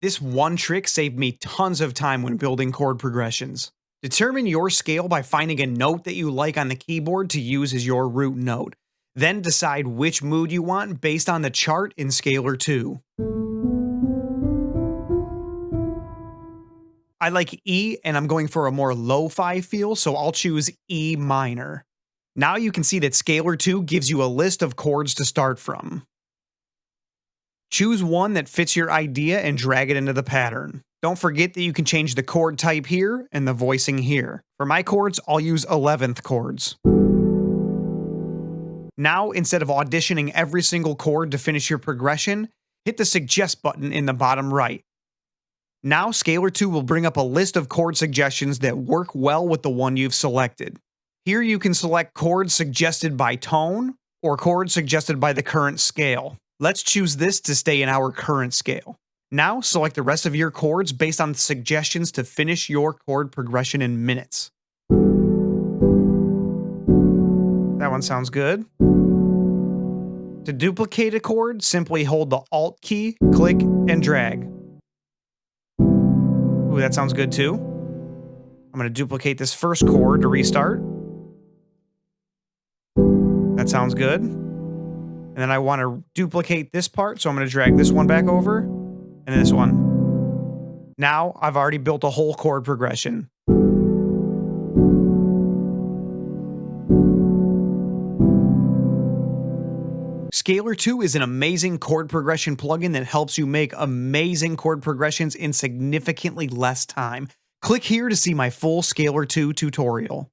This one trick saved me tons of time when building chord progressions. Determine your scale by finding a note that you like on the keyboard to use as your root note. Then decide which mood you want based on the chart in Scalar 2. I like E and I'm going for a more lo-fi feel, so I'll choose E minor. Now you can see that Scalar 2 gives you a list of chords to start from. Choose one that fits your idea and drag it into the pattern. Don't forget that you can change the chord type here and the voicing here. For my chords, I'll use 11th chords. Now, instead of auditioning every single chord to finish your progression, hit the Suggest button in the bottom right. Now, Scalar 2 will bring up a list of chord suggestions that work well with the one you've selected. Here you can select chords suggested by tone or chords suggested by the current scale. Let's choose this to stay in our current scale. Now, select the rest of your chords based on suggestions to finish your chord progression in minutes. That one sounds good. To duplicate a chord, simply hold the Alt key, click, and drag. Ooh, that sounds good too. I'm going to duplicate this first chord to restart. That sounds good. And then I want to duplicate this part, so I'm going to drag this one back over, and this one. Now, I've already built a whole chord progression. Scalar 2 is an amazing chord progression plugin that helps you make amazing chord progressions in significantly less time. Click here to see my full Scalar 2 tutorial.